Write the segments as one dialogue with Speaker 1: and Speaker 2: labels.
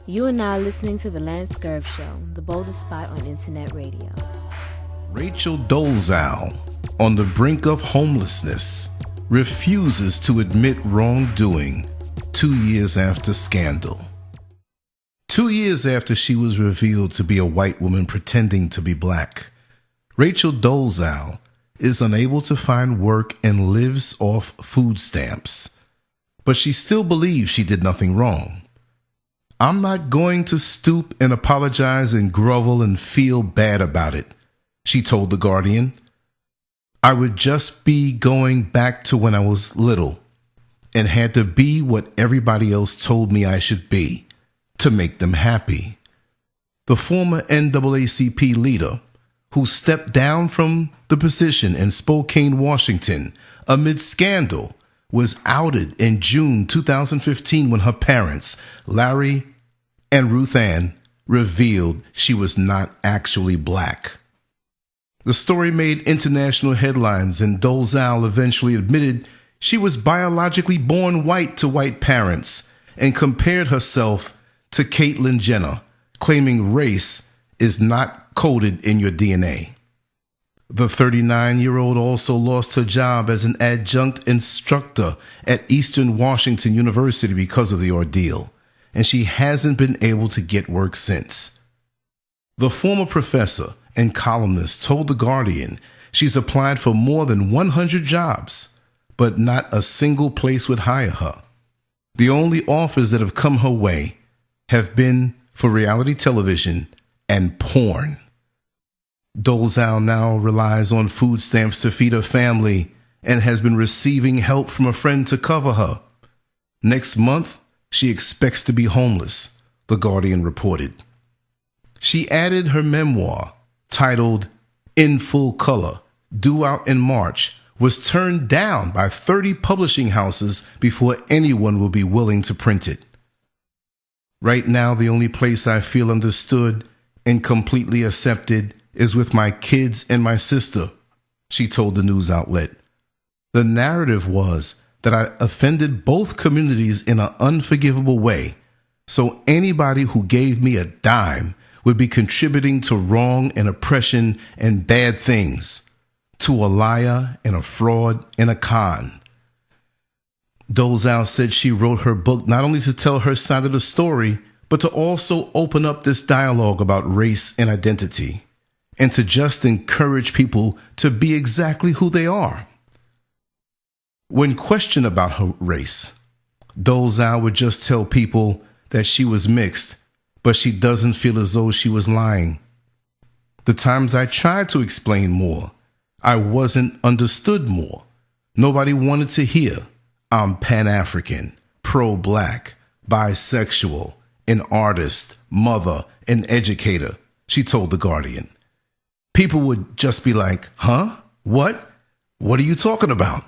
Speaker 1: You are now listening to the LanceScurv Show, the boldest spot on internet radio.
Speaker 2: Rachel Dolezal, on the brink of homelessness, refuses to admit wrongdoing 2 years after scandal. 2 years after she was revealed to be a white woman pretending to be black, Rachel Dolezal is unable to find work and lives off food stamps. But she still believes she did nothing wrong. I'm not going to stoop and apologize and grovel and feel bad about it, she told The Guardian. I would just be going back to when I was little and had to be what everybody else told me I should be to make them happy. The former NAACP leader, who stepped down from the position in Spokane, Washington, amid scandal, was outed in June 2015 when her parents, Larry and Ruth Ann, revealed she was not actually black. The story made international headlines, and Dolezal eventually admitted she was biologically born white to white parents and compared herself to Caitlyn Jenner, claiming race is not coded in your DNA. The 39-year-old also lost her job as an adjunct instructor at Eastern Washington University because of the ordeal, and she hasn't been able to get work since. The former professor and columnist told The Guardian she's applied for more than 100 jobs, but not a single place would hire her. The only offers that have come her way have been for reality television and porn. Dolezal now relies on food stamps to feed her family and has been receiving help from a friend to cover her. Next month, she expects to be homeless, The Guardian reported. She added her memoir, titled In Full Color, due out in March, was turned down by 30 publishing houses before anyone will be willing to print it. Right now, the only place I feel understood and completely accepted is with my kids and my sister, she told the news outlet. The narrative was that I offended both communities in an unforgivable way, so anybody who gave me a dime would be contributing to wrong and oppression and bad things, to a liar and a fraud and a con. Dolezal said she wrote her book not only to tell her side of the story, but to also open up this dialogue about race and identity, and to just encourage people to be exactly who they are. When questioned about her race, Dolezal would just tell people that she was mixed, but she doesn't feel as though she was lying. The times I tried to explain more, I wasn't understood more. Nobody wanted to hear I'm Pan-African, pro-black, bisexual, an artist, mother, an educator, she told The Guardian. People would just be like, huh? What? What are you talking about?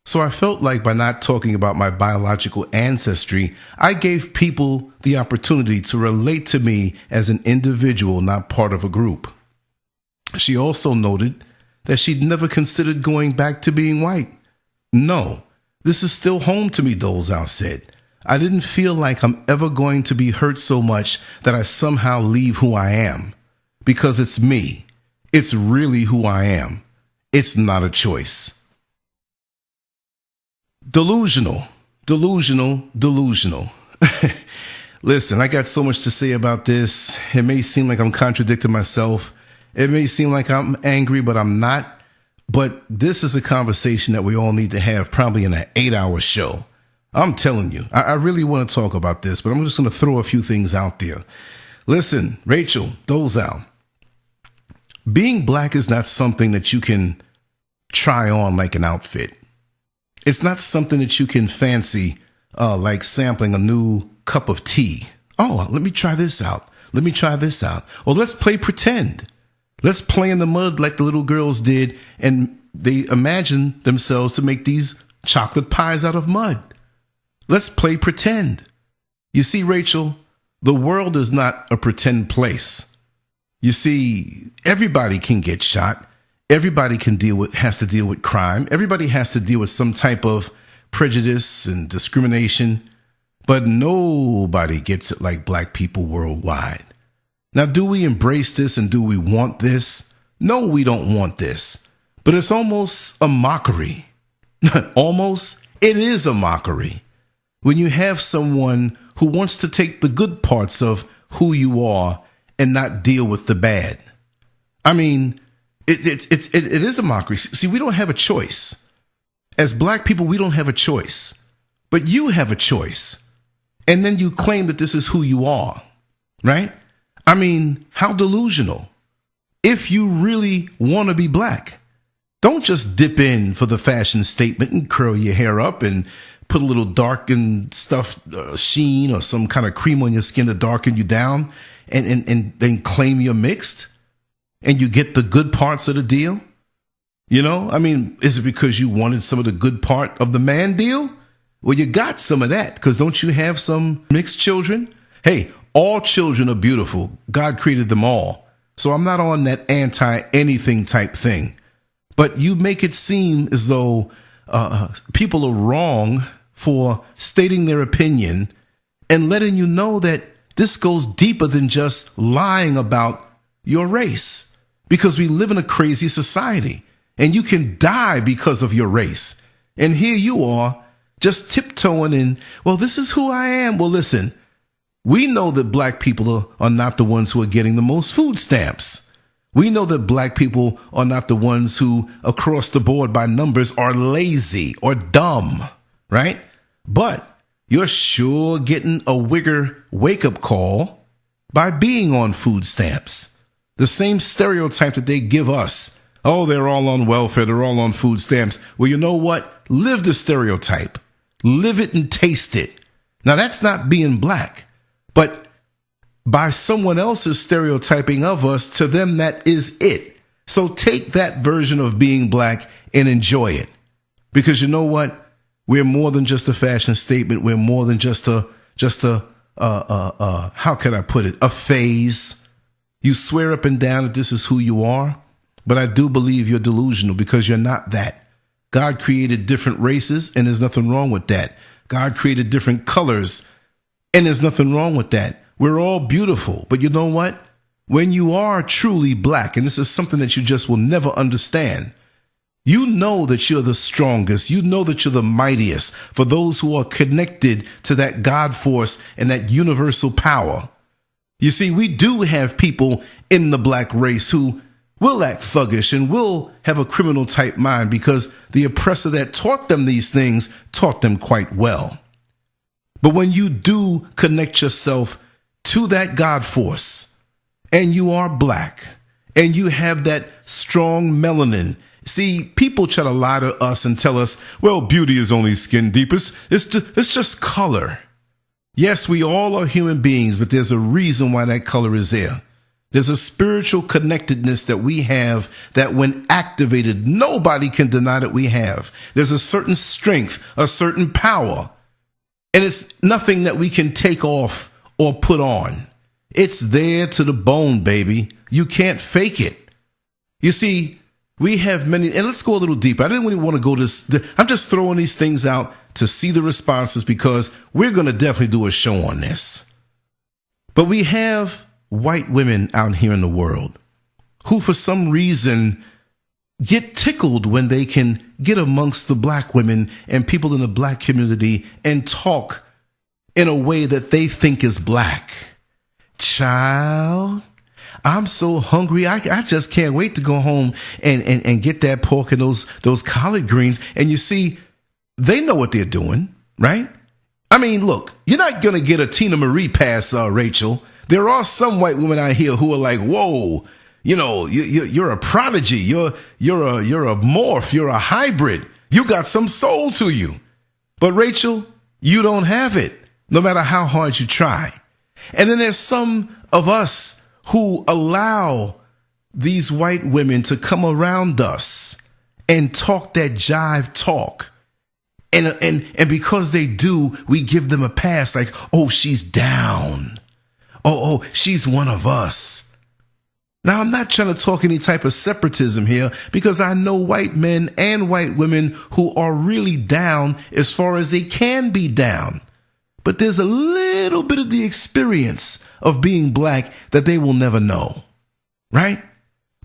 Speaker 2: So I felt like by not talking about my biological ancestry, I gave people the opportunity to relate to me as an individual, not part of a group. She also noted that she'd never considered going back to being white. No, this is still home to me, Dolezal said. I didn't feel like I'm ever going to be hurt so much that I somehow leave who I am. Because it's me. It's really who I am. It's not a choice. Delusional. Listen, I got so much to say about this. It may seem like I'm contradicting myself. It may seem like I'm angry, but I'm not. But this is a conversation that we all need to have, probably in an 8-hour show. I'm telling you, I really want to talk about this, but I'm just going to throw a few things out there. Listen, Rachel Dolezal, being black is not something that you can try on like an outfit. It's not something that you can fancy, like sampling a new cup of tea. Oh, let me try this out. Let me try this out. Or let's play pretend. Let's play in the mud like the little girls did, and they imagined themselves to make these chocolate pies out of mud. Let's play pretend. You see, Rachel, the world is not a pretend place. You see, everybody can get shot. Everybody has to deal with crime. Everybody has to deal with some type of prejudice and discrimination. but nobody gets it like black people worldwide. Now, do we embrace this and do we want this? No, we don't want this, but it's almost a mockery. Almost, it is a mockery when you have someone who wants to take the good parts of who you are and not deal with the bad. I mean, it is a mockery. See, we don't have a choice. As black people, we don't have a choice, but you have a choice. And then you claim that this is who you are, right? I mean, how delusional. If you really want to be black, don't just dip in for the fashion statement and curl your hair up and put a little darkened stuff, sheen or some kind of cream on your skin to darken you down and then claim you're mixed and you get the good parts of the deal. You know, I mean, is it because you wanted some of the good part of the man deal? Well, you got some of that because don't you have some mixed children? Hey, all children are beautiful. God created them all. So I'm not on that anti-anything type thing. But you make it seem as though people are wrong for stating their opinion and letting you know that this goes deeper than just lying about your race. Because we live in a crazy society and you can die because of your race. And here you are just tiptoeing in, well, this is who I am. Well, listen, we know that black people are not the ones who are getting the most food stamps. We know that black people are not the ones who, across the board by numbers, are lazy or dumb, right? But you're sure getting a Wigger wake-up call by being on food stamps. The same stereotype that they give us. Oh, they're all on welfare. They're all on food stamps. Well, you know what? Live the stereotype. Live it and taste it. Now, that's not being black. But by someone else's stereotyping of us, to them, that is it. So take that version of being black and enjoy it. Because you know what? We're more than just a fashion statement. We're more than just a how can I put it? A phase. You swear up and down that this is who you are. But I do believe you're delusional because you're not that. God created different races and there's nothing wrong with that. God created different colors and there's nothing wrong with that. We're all beautiful. But you know what? When you are truly black, and this is something that you just will never understand, you know that you're the strongest. You know that you're the mightiest for those who are connected to that God force and that universal power. You see, we do have people in the black race who will act thuggish and will have a criminal type mind because the oppressor that taught them these things taught them quite well. But when you do connect yourself to that God force and you are black and you have that strong melanin, see, people try to lie to us and tell us, well, beauty is only skin deep. It's just color. Yes, we all are human beings, but there's a reason why that color is there. There's a spiritual connectedness that we have that when activated, nobody can deny that we have. There's a certain strength, a certain power, and it's nothing that we can take off or put on. It's there to the bone, baby. You can't fake it. You see, we have many, and let's go a little deeper. I didn't really want to go this. I'm just throwing these things out to see the responses because we're going to definitely do a show on this. But we have white women out here in the world who for some reason get tickled when they can get amongst the black women and people in the black community and talk in a way that they think is black. Child, I'm so hungry. I just can't wait to go home and get that pork and those collard greens. And you see, they know what they're doing, right? I mean, look, you're not going to get a Tina Marie pass, Rachel. There are some white women out here who are like, whoa, you know, you're a prodigy. You're a morph. You're a hybrid. You got some soul to you. But Rachel, you don't have it, no matter how hard you try. And then there's some of us who allow these white women to come around us and talk that jive talk. And because they do, we give them a pass like, oh, she's down. Oh, she's one of us. Now, I'm not trying to talk any type of separatism here because I know white men and white women who are really down as far as they can be down. but there's a little bit of the experience of being black that they will never know, right?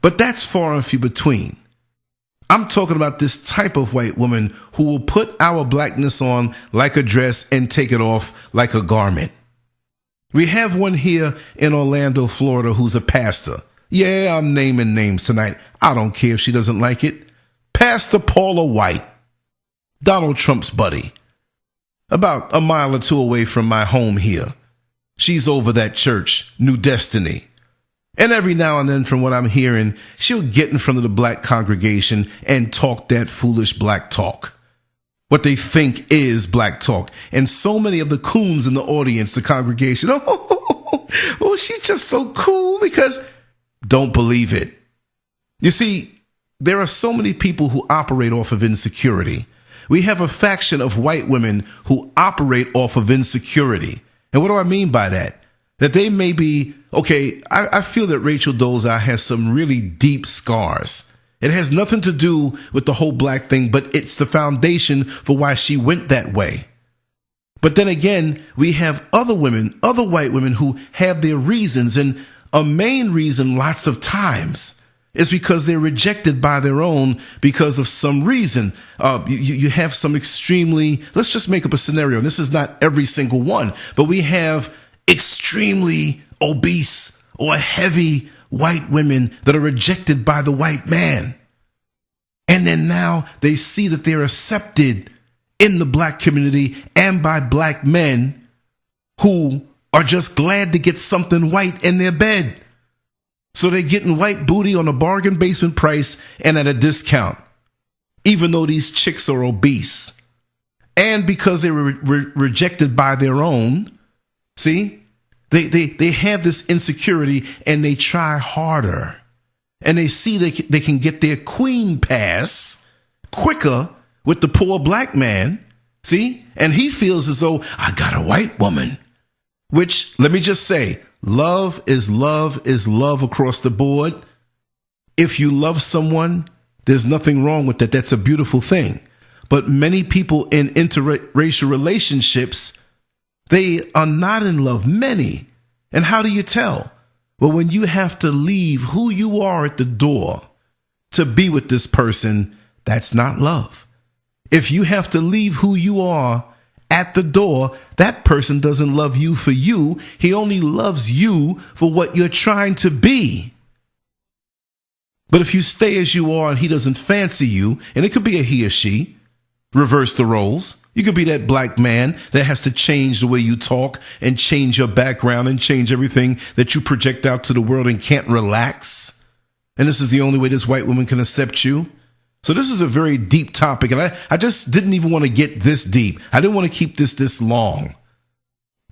Speaker 2: But that's far and few between. I'm talking about this type of white woman who will put our blackness on like a dress and take it off like a garment. We have one here in Orlando, Florida, who's a pastor. Yeah, I'm naming names tonight. I don't care if she doesn't like it. Pastor Paula White, Donald Trump's buddy, about a mile or two away from my home here. She's over that church, New Destiny. And every now and then, from what I'm hearing, she'll get in front of the black congregation and talk that foolish black talk. What they think is black talk. And so many of the coons in the audience, the congregation, she's just so cool because don't believe it. You see, there are so many people who operate off of insecurity. We have a faction of white women who operate off of insecurity. And what do I mean by that? That they may be, I feel that Rachel Dolezal has some really deep scars. It has nothing to do with the whole black thing, but it's the foundation for why she went that way. But then again, we have other women, other white women who have their reasons. And a main reason lots of times is because they're rejected by their own because of some reason. You have some extremely, let's just make up a scenario. And this is not every single one, but we have extremely obese or heavy white women that are rejected by the white man. And then now they see that they're accepted in the black community and by black men who are just glad to get something white in their bed. So they're getting white booty on a bargain basement price and at a discount, even though these chicks are obese. And because they were rejected by their own, see, they have this insecurity and they try harder. And they see they can get their queen pass quicker with the poor black man, see? And he feels as though, I got a white woman. Which, let me just say, love is love across the board. If you love someone, there's nothing wrong with that. That's a beautiful thing. But many people in interracial relationships, they are not in love. Many. And how do you tell? Well, when you have to leave who you are at the door to be with this person, that's not love. If you have to leave who you are at the door, that person doesn't love you for you. He only loves you for what you're trying to be. But if you stay as you are and he doesn't fancy you, and it could be a he or she, reverse the roles. You could be that black man that has to change the way you talk and change your background and change everything that you project out to the world and can't relax. And this is the only way this white woman can accept you. So this is a very deep topic, and I just didn't even want to get this deep. I didn't want to keep this long.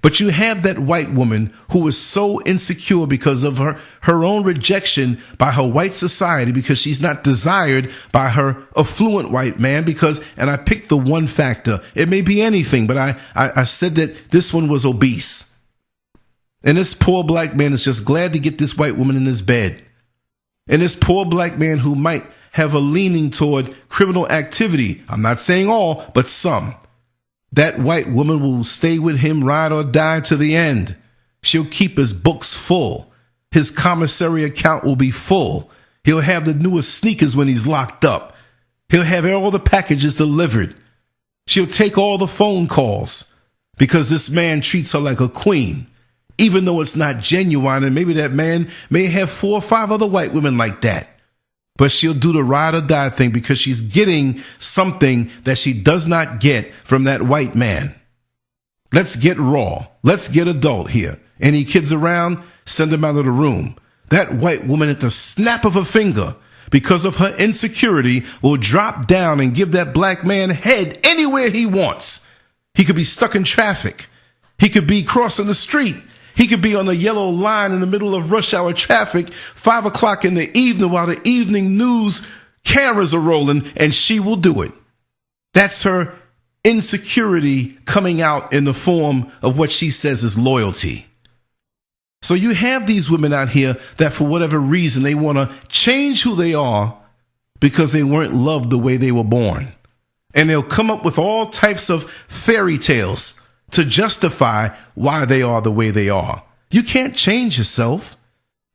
Speaker 2: But you have that white woman who is so insecure because of her own rejection by her white society, because she's not desired by her affluent white man, and I picked the one factor. It may be anything, but I said that this one was obese. And this poor black man is just glad to get this white woman in his bed. And this poor black man who might have a leaning toward criminal activity. I'm not saying all, but some. That white woman will stay with him, ride or die to the end. She'll keep his books full. His commissary account will be full. He'll have the newest sneakers when he's locked up. He'll have all the packages delivered. She'll take all the phone calls because this man treats her like a queen, even though it's not genuine. And maybe that man may have 4 or 5 other white women like that. But she'll do the ride or die thing because she's getting something that she does not get from that white man. Let's get raw. Let's get adult here. Any kids around, send them out of the room. That white woman at the snap of a finger, because of her insecurity, will drop down and give that black man head anywhere he wants. He could be stuck in traffic. He could be crossing the street. He could be on a yellow line in the middle of rush hour traffic, 5 o'clock in the evening while the evening news cameras are rolling, and she will do it. That's her insecurity coming out in the form of what she says is loyalty. So you have these women out here that for whatever reason, they want to change who they are because they weren't loved the way they were born. And they'll come up with all types of fairy tales. to justify why they are the way they are. You can't change yourself.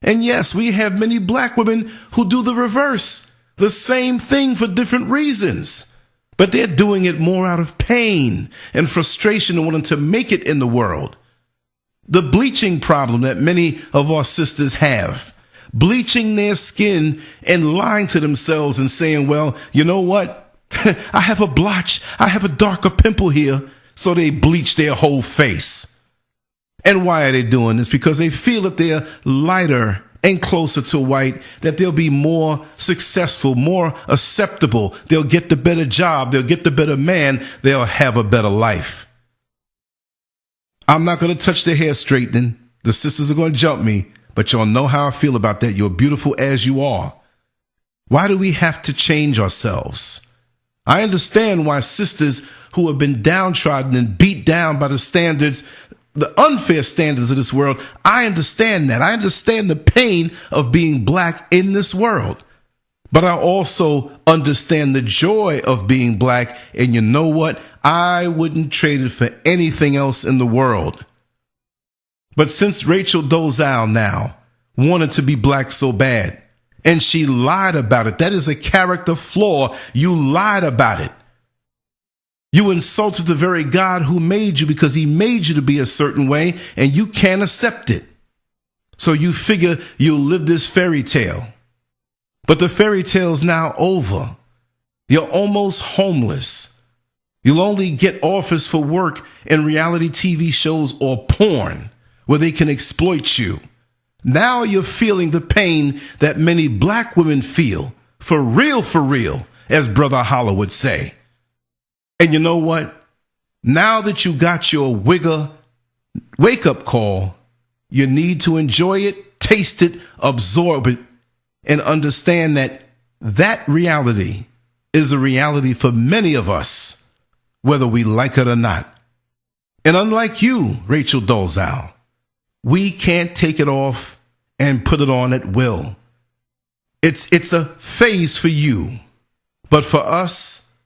Speaker 2: And yes, we have many black women who do the reverse, the same thing for different reasons. But they're doing it more out of pain and frustration and wanting to make it in the world. The bleaching problem that many of our sisters have, bleaching their skin and lying to themselves and saying, well, you know what? I have a blotch. I have a darker pimple here. So they bleach their whole face. And why are they doing this? Because they feel if they're lighter and closer to white, that they'll be more successful, more acceptable. They'll get the better job. They'll get the better man. They'll have a better life. I'm not going to touch the hair straightening. The sisters are going to jump me, but y'all know how I feel about that. You're beautiful as you are. Why do we have to change ourselves? I understand why sisters who have been downtrodden and beat down by the standards, the unfair standards of this world, I understand that. I understand the pain of being black in this world. But I also understand the joy of being black. And you know what? I wouldn't trade it for anything else in the world. But since Rachel Dolezal now wanted to be black so bad, and she lied about it, that is a character flaw. You lied about it. You insulted the very God who made you because he made you to be a certain way, and you can't accept it. So you figure you'll live this fairy tale. But the fairy tale's now over. You're almost homeless. You'll only get offers for work in reality TV shows or porn where they can exploit you. Now you're feeling the pain that many black women feel. For real, as Brother Holler would say. And you know what? Now that you got your Wigger wake-up call, you need to enjoy it, taste it, absorb it, and understand that that reality is a reality for many of us, whether we like it or not. And unlike you, Rachel Dolezal, we can't take it off and put it on at will. It's a phase for you, but for us,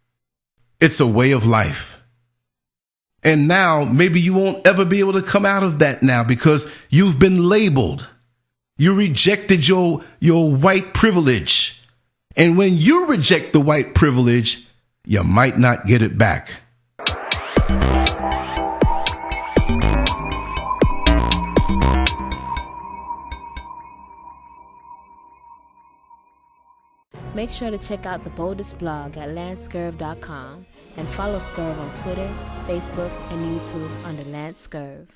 Speaker 2: it's a way of life. And now maybe you won't ever be able to come out of that now because you've been labeled. You rejected your white privilege. And when you reject the white privilege, you might not get it back.
Speaker 1: Make sure to check out the boldest blog at LanceScurv.com and follow Scurv on Twitter, Facebook, and YouTube under LanceScurv.